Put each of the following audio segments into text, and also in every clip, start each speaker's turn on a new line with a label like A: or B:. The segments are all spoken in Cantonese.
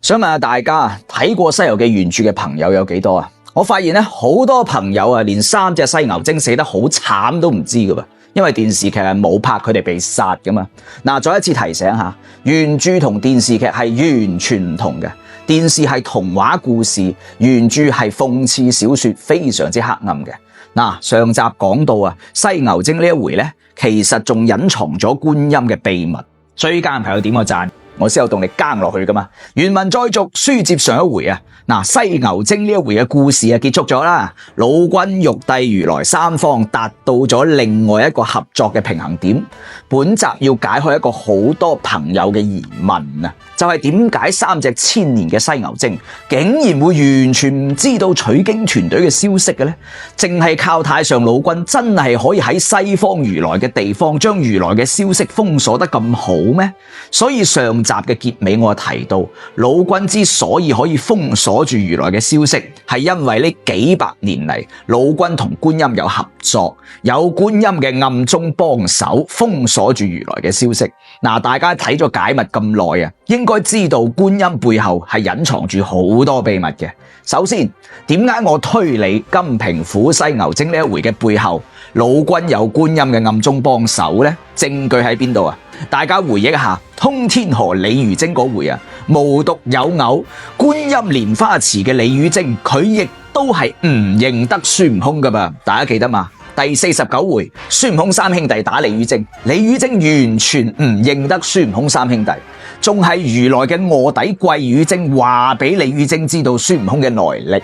A: 想問下大家，睇過《西遊記》原著嘅朋友有幾多啊？我發現咧，好多朋友啊，連三隻犀牛精死得好慘都唔知噶噃，因為電視劇係冇拍佢哋被殺噶嘛。嗱，再一次提醒下，原著同電視劇係完全唔同嘅。電視係童話故事，原著係諷刺小說，非常之黑暗嘅。嗱，上集講到啊，犀牛精呢一回咧，其實仲隱藏咗觀音嘅秘密。追加嘅朋友點個讚，我先有動力耕落去噶嘛。原文再續，書接上一回啊，嗱，犀牛精呢一回嘅故事啊結束咗啦。老君、玉帝、如來三方達到咗另外一個合作嘅平衡點。本集要解開一個好多朋友嘅疑問啊，就係點解三隻千年嘅犀牛精竟然會完全唔知道取經團隊嘅消息嘅呢？淨係靠太上老君真係可以喺西方如來嘅地方將如來嘅消息封鎖得咁好咩？所以上集嘅結尾我提到，老君之所以可以封鎖住如來嘅消息，係因為呢幾百年嚟，老君同觀音有合作，有觀音嘅暗中幫手封鎖住如來嘅消息。嗱，大家睇咗解密咁耐啊，應該知道觀音背後係隱藏住好多秘密嘅。首先，點解我推理金平府犀牛精呢一回嘅背後，老君有觀音嘅暗中幫手呢？證據喺邊度啊？大家回憶一下通天河李魚精嗰回啊，無獨有偶，觀音蓮花池嘅李魚精佢亦都係唔認得孫悟空噶噃，大家記得嘛？第49回，孫悟空三兄弟打李魚精，李魚精完全唔認得孫悟空三兄弟，仲係如來嘅臥底貴魚精話俾李魚精知道孫悟空嘅來歷。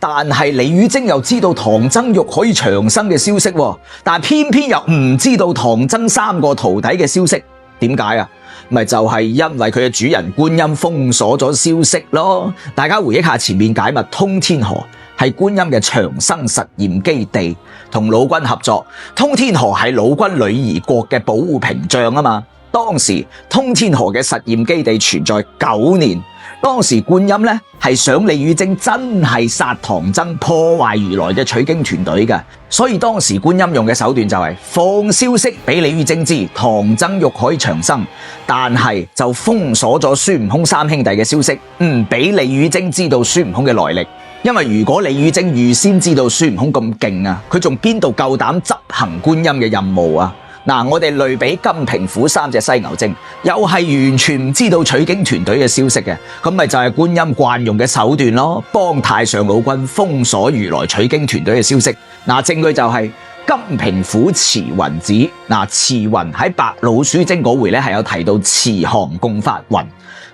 A: 但係李魚精又知道唐僧肉可以長生嘅消息，但係偏偏又唔知道唐僧三個徒弟嘅消息，點解啊？咪就係因為佢嘅主人觀音封鎖咗消息咯。大家回憶下前面解密，通天河係觀音嘅長生實驗基地，同老君合作。通天河係老君女兒國嘅保護屏障啊嘛。當時通天河嘅實驗基地存在9年，當時觀音呢係想李魚精真係殺唐僧，破壞如來嘅取經團隊嘅，所以當時觀音用嘅手段就係放消息俾李魚精知唐僧肉可以長生，但係就封鎖咗孫悟空三兄弟嘅消息，唔俾李魚精知道孫悟空嘅來歷。因為如果李魚精預先知道孫悟空咁勁啊，佢仲邊度夠膽執行觀音嘅任務啊？嗱，我哋類比金平府三隻犀牛精，又係完全唔知道取經團隊嘅消息嘅，咁咪就係觀音慣用嘅手段咯，幫太上老君封鎖如來取經團隊嘅消息。嗱，證據就係金平府慈雲寺。嗱，慈雲喺白老鼠精嗰回咧係有提到慈航共發雲，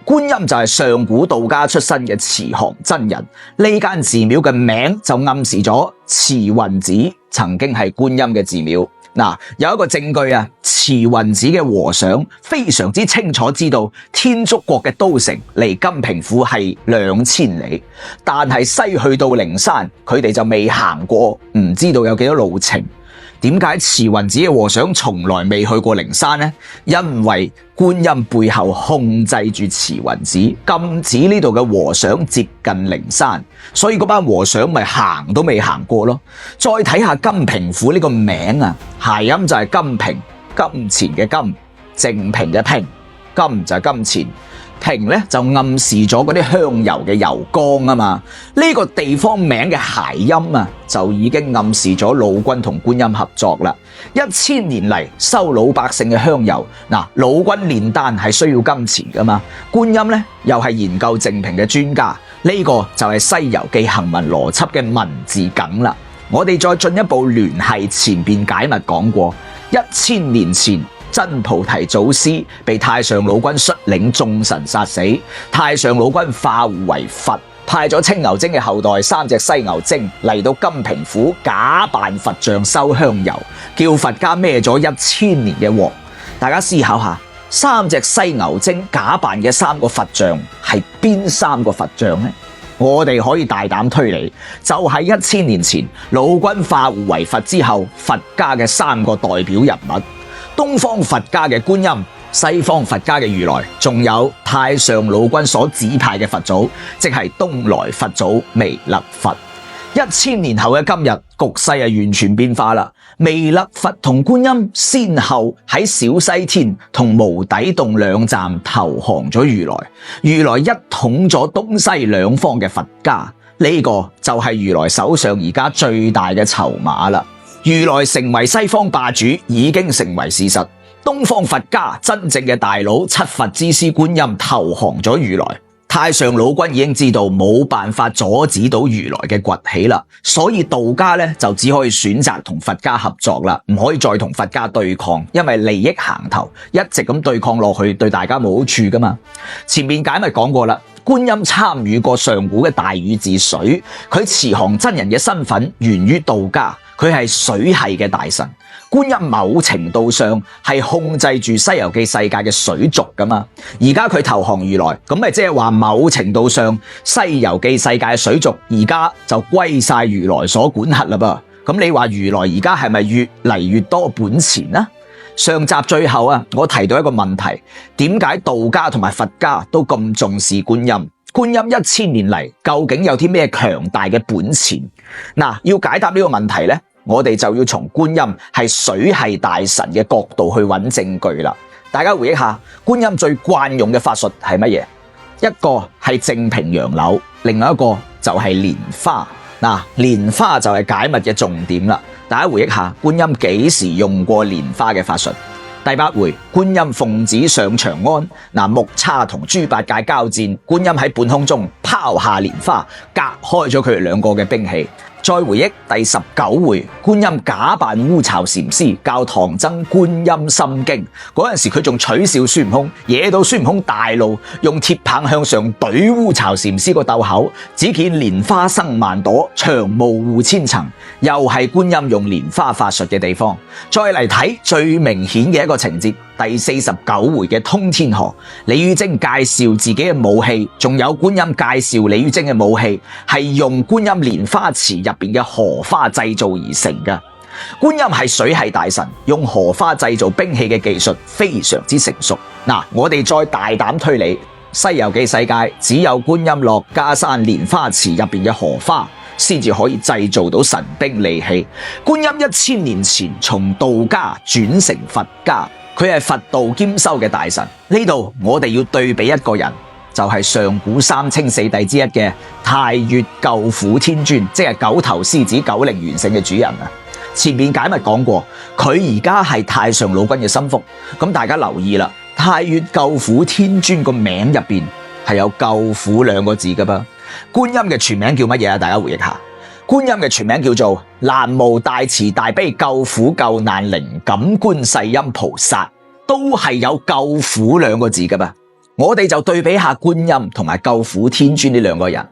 A: 觀音就係上古道家出身嘅慈航真人。呢間寺廟嘅名就暗示咗慈雲寺曾經係觀音嘅寺廟。嗱，有一個證據啊，慈雲寺嘅和尚非常之清楚知道天竺國嘅都城離金平府係2000里，但係西去到靈山，佢哋就未行過，唔知道有幾多路程。點解慈雲寺嘅和尚從來未去過靈山呢？因為觀音背後控制住慈雲寺，禁止呢度嘅和尚接近靈山，所以嗰班和尚咪行都未行過咯。再睇下金平府呢個名啊，諧音就係金平，金錢嘅金，淨平嘅平，金就係金錢。平咧就暗示咗嗰啲香油嘅油缸啊嘛，呢個地方名嘅諧音啊，就已經暗示咗老君同觀音合作啦。1000年嚟收老百姓嘅香油，嗱，老君煉丹係需要金錢噶嘛，觀音咧又係研究淨瓶嘅專家，呢個就係《西遊記》行文邏輯嘅文字梗啦。我哋再進一步聯繫前邊解密講過，1000年前，真菩提祖師被太上老君率領眾神殺死，太上老君化護為佛，派咗青牛精嘅後代三隻犀牛精嚟到金平府假扮佛像收香油，叫佛家孭咗1000年嘅鑊。大家思考下，三隻犀牛精假扮嘅3個佛像係邊3個佛像呢？我哋可以大膽推理，就係1000年前老君化護為佛之後，佛家嘅3個代表人物。東方佛家嘅觀音，西方佛家嘅如來，仲有太上老君所指派嘅佛祖，即係東來佛祖彌勒佛。1000年後嘅今日，局勢完全變化啦。彌勒佛同觀音先後喺小西天同無底洞兩站投降咗如來，如來一統咗東西兩方嘅佛家，呢個就係如來手上而家最大嘅籌碼啦。如來成為西方霸主已經成為事實，東方佛家真正嘅大佬七佛之師觀音投降咗如來。太上老君已經知道冇辦法阻止到如來嘅崛起啦，所以道家咧就只可以選擇同佛家合作啦，唔可以再同佛家對抗，因為利益行頭，一直咁對抗落去對大家冇好處噶嘛。前面解密講過啦，觀音參與過上古嘅大禹治水，佢慈航真人嘅身份源於道家，佢係水系嘅大神。觀音某程度上係控制住《西遊記》世界嘅水族噶嘛，而家佢投降如來，咁咪即係話某程度上《西遊記》世界嘅水族而家就歸晒如來所管轄啦噃。咁你話如來而家係咪越嚟越多本錢呢？上集最後啊，我提到一個問題，點解道家同埋佛家都咁重視觀音？觀音1000年嚟究竟有啲咩強大嘅本錢？嗱，要解答呢個問題呢，我哋就要從觀音係水系大神嘅角度去揾證據啦。大家回憶下，觀音最慣用嘅法術係乜嘢？一個係淨瓶楊柳，另外一個就係蓮花。嗱，蓮花就係解密嘅重點啦。大家回憶下，觀音幾時用過蓮花嘅法術？第8回，觀音奉旨上長安，木叉同豬八戒交戰，觀音喺半空中拋下蓮花，隔開咗佢哋兩個嘅兵器。再回憶第19回，觀音假扮烏巢禪師教唐僧觀音心經，嗰陣時佢仲取笑孫悟空，惹到孫悟空大怒，用鐵棒向上懟烏巢禪師個竇口，只見蓮花生萬朵，長霧護千層，又係觀音用蓮花法術嘅地方。再嚟睇最明顯嘅一個情節，第49回嘅通天河，李宇貞介紹自己嘅武器，仲有觀音介紹李宇貞嘅武器係用觀音蓮花池入邊嘅荷花製造而成嘅。觀音係水系大神，用荷花製造兵器嘅技術非常之成熟。嗱，我哋再大膽推理，西遊記世界只有觀音落迦山蓮花池入邊嘅荷花先至可以製造到神兵利器。觀音1000年前從道家轉成佛家，佢係佛道兼修嘅大神。呢度我哋要對比一個人，就係上古3清4帝之一嘅太乙救苦天尊，即係九頭獅子九靈元聖嘅主人啊。前面解密講過，佢而家係太上老君嘅心腹。咁大家留意啦，太乙救苦天尊個名入邊係有救苦2個字噶噃。觀音嘅全名叫乜嘢啊？大家回憶下，觀音嘅全名叫做南無大慈大悲救苦救難靈感觀世音菩薩，都係有救苦2個字噶噃。我哋就對比下觀音同埋救苦天尊呢2個人。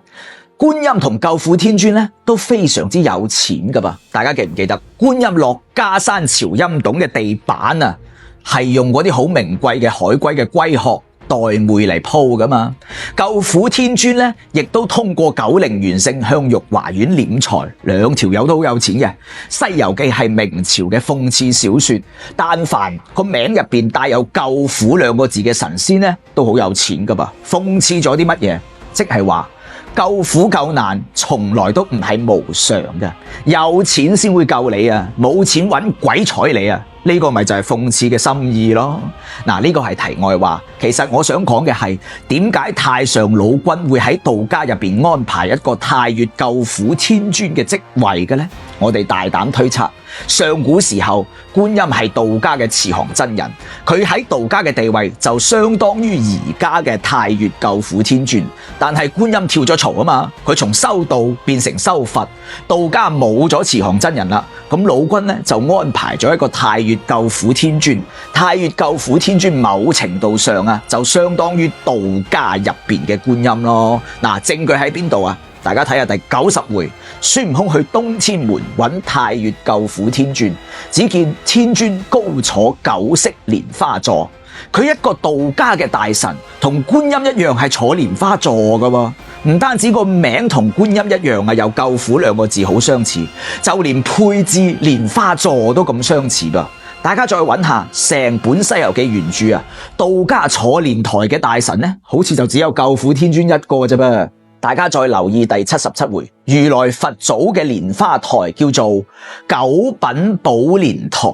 A: 觀音同救苦天尊咧都非常之有錢噶噃。大家記唔記得觀音落迦山朝陰洞嘅地板啊，係用嗰啲好名貴嘅海龜嘅龜殼玳瑁嚟鋪噶嘛？救苦天尊咧，亦都通過九靈元聖向玉華苑斂財，2條友都好有錢嘅。《西遊記》係明朝嘅諷刺小說，但凡個名入邊帶有救苦2個字嘅神仙咧，都好有錢噶噃。諷刺咗啲乜嘢？即係話救苦救難從來都唔係無常嘅，有錢先會救你啊，冇錢揾鬼睬你啊！呢個咪就係諷刺嘅心意咯。嗱，呢個係題外話。其實我想講嘅係點解太上老君會喺道家入邊安排一個太乙救苦天尊嘅職位嘅呢？我哋大膽推測，上古時候觀音係道家嘅慈航真人，佢喺道家嘅地位就相當於而家嘅太乙救苦天尊。但係觀音跳咗槽啊嘛，佢從修道變成修佛，道家冇咗慈航真人啦，咁老君呢就安排咗一個太乙救苦天尊。太乙救苦天尊某程度上啊，就相當於道家入邊嘅觀音咯。嗱，證據喺邊度啊？大家睇下第90回，孫悟空去東天門揾太乙救苦天尊，只見天尊高坐9色蓮花座。佢一個道家嘅大神，同觀音一樣係坐蓮花座噶喎。唔單止個名同觀音一樣啊，有救苦2個字好相似，就連配置蓮花座都咁相似噃。大家再揾下成本《西遊記》原著啊，道家坐蓮台嘅大神呢，好似就只有救苦天尊一個啫噃。大家再留意第77回，如來佛祖嘅蓮花台叫做九品寶蓮台，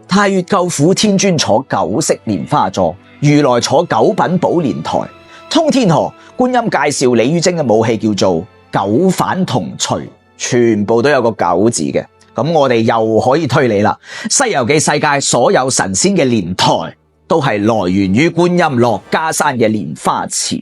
A: 太乙救苦天尊坐九色蓮花座，如來坐九品寶蓮台。通天河觀音介紹李瑀貞嘅武器叫做九反銅錘，全部都有個九字嘅。咁我哋又可以推理啦，《西遊記》世界所有神仙嘅蓮台都係來源於觀音落家山嘅蓮花池。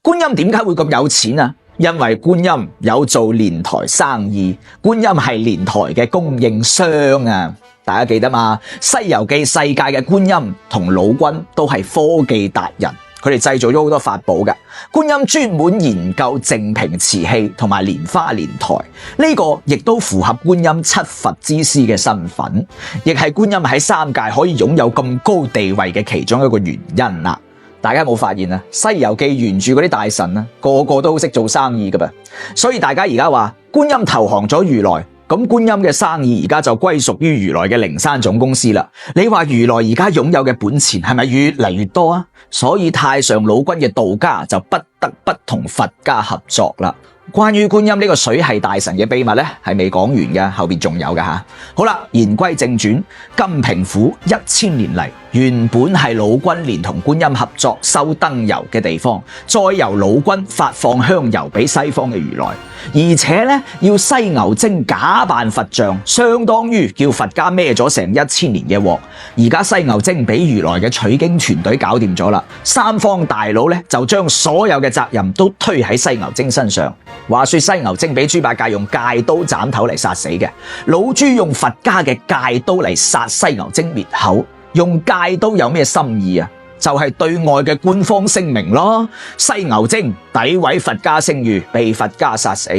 A: 觀音點解會咁有錢啊？因為觀音有做蓮台生意，觀音係蓮台嘅供應商啊！大家記得嘛？《西遊記》世界嘅觀音同老君都係科技達人。佢哋製造咗好多法寶嘅，觀音專門研究淨瓶瓷器同埋蓮花蓮台，呢個亦都符合觀音七佛之師嘅身份，亦係觀音喺三界可以擁有咁高地位嘅其中一個原因啦。大家有冇發現啊？《西遊記》原著嗰啲大臣啊，個個都好識做生意噶噃，所以大家而家話觀音投降咗如來。咁觀音嘅生意而家就歸屬於如來嘅靈山總公司啦。你話如來而家擁有嘅本錢係咪越嚟越多啊？所以太上老君嘅道家就不得不同佛家合作啦。關於觀音呢個水系大神嘅秘密咧，係未講完嘅，後邊仲有嘅吓。好啦，言歸正傳，金平府1000年嚟原本係老君連同觀音合作收燈油嘅地方，再由老君發放香油俾西方嘅如來，而且咧要犀牛精假扮佛像，相當於叫佛家孭咗成1000年嘅鑊。而家犀牛精俾如來嘅取經團隊搞掂咗啦，三方大佬咧就將所有嘅責任都推喺犀牛精身上。話說犀牛精俾豬八戒用戒刀斬頭嚟殺死嘅，老朱用佛家嘅戒刀嚟殺犀牛精滅口。用戒刀有咩心意啊？就係對外嘅官方聲明咯。犀牛精詆毀佛家聲譽，被佛家殺死。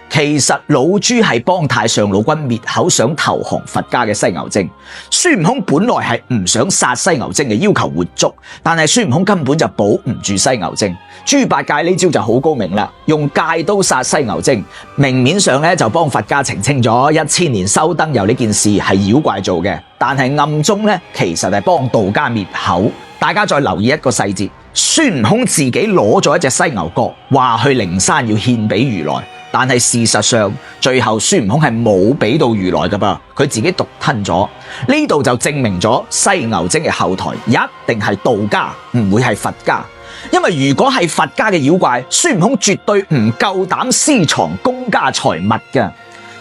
A: 其實老朱係幫太上老君滅口想投降佛家嘅犀牛精。孫悟空本來係唔想殺犀牛精嘅，要求活捉，但係孫悟空根本就保唔住犀牛精。豬八戒呢招就好高明啦，用戒刀殺犀牛精，明面上咧就幫佛家澄清咗1000年收燈油呢件事係妖怪做嘅，但係暗中咧其實係幫道家滅口。大家再留意一個細節，孫悟空自己攞咗一隻犀牛角，話去靈山要獻俾如來。但係事實上，最後孫悟空係冇俾到如來噶噃，佢自己獨吞咗。呢度就證明咗犀牛精嘅後台一定係道家，唔會係佛家。因為如果係佛家嘅妖怪，孫悟空絕對唔夠膽私藏公家財物㗎。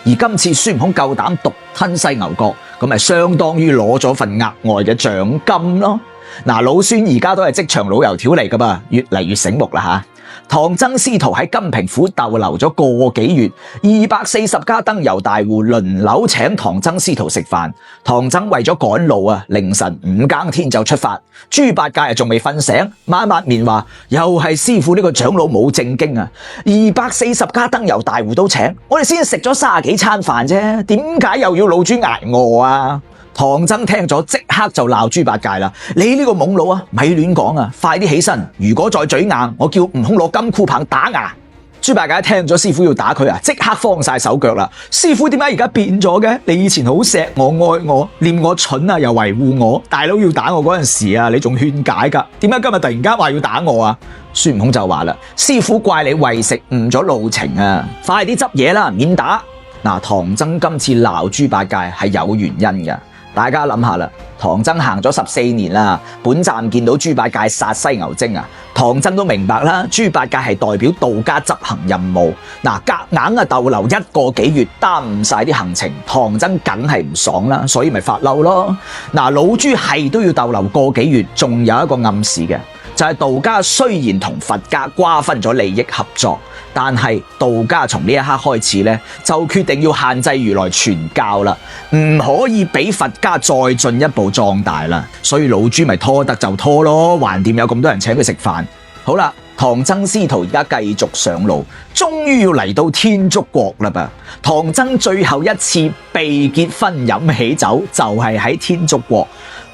A: 而今次孫悟空夠膽獨吞犀牛角，咁咪相當於攞咗份額外嘅獎金咯。嗱，老孫而家都係職場老油條嚟噶噃，越嚟越醒目啦吓。唐僧師徒喺金平府逗留咗個幾月，240家燈油大戶輪流請唐僧師徒食飯。唐僧為咗趕路啊，凌晨5更天就出發。豬八戒仲未瞓醒，抹抹面話：又係師父呢個長老冇正經啊！240家燈油大戶都請，我哋先食咗30幾餐飯啫，點解又要老豬挨餓啊？唐僧聽咗即刻就鬧豬八戒啦！你呢個懵佬啊，咪亂講啊！快啲起身，如果再嘴硬，我叫悟空攞金箍棒打牙！豬八戒聽咗師父要打佢啊，即刻慌晒手腳啦！師父點解而家變咗嘅？你以前好錫我愛我，念我蠢啊，又維護我，大佬要打我嗰陣時啊，你仲勸解噶？點解今日突然間話要打我啊？孫悟空就話啦：師父怪你為食誤咗路程啊，快啲執嘢啦，免打！嗱，唐僧今次鬧豬八戒係有原因嘅。大家諗下啦，唐僧行咗14年啦，本站見到豬八戒殺犀牛精啊，唐僧都明白啦，豬八戒係代表道家執行任務，夾硬啊逗留1個幾月，耽誤晒啲行程，唐僧梗係唔爽啦，所以咪發嬲咯。老豬係都要逗留個幾月，仲有一個暗示嘅，就係道家雖然同佛家瓜分咗利益合作，但係道家從呢一刻開始咧，就決定要限制如來傳教啦，唔可以俾佛家再進一步壯大啦。所以老豬咪拖得就拖咯，橫掂有咁多人請佢食飯。好啦，唐僧師徒而家繼續上路，終於要嚟到天竺國啦噃。唐僧最後一次被結婚飲喜酒，就係喺天竺國。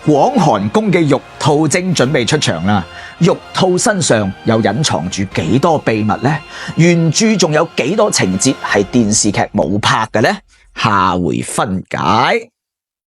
A: 廣寒宮嘅玉兔精準備出場啦！玉兔身上又隱藏住幾多秘密呢？原著仲有幾多情節係電視劇冇拍嘅呢？下回分解。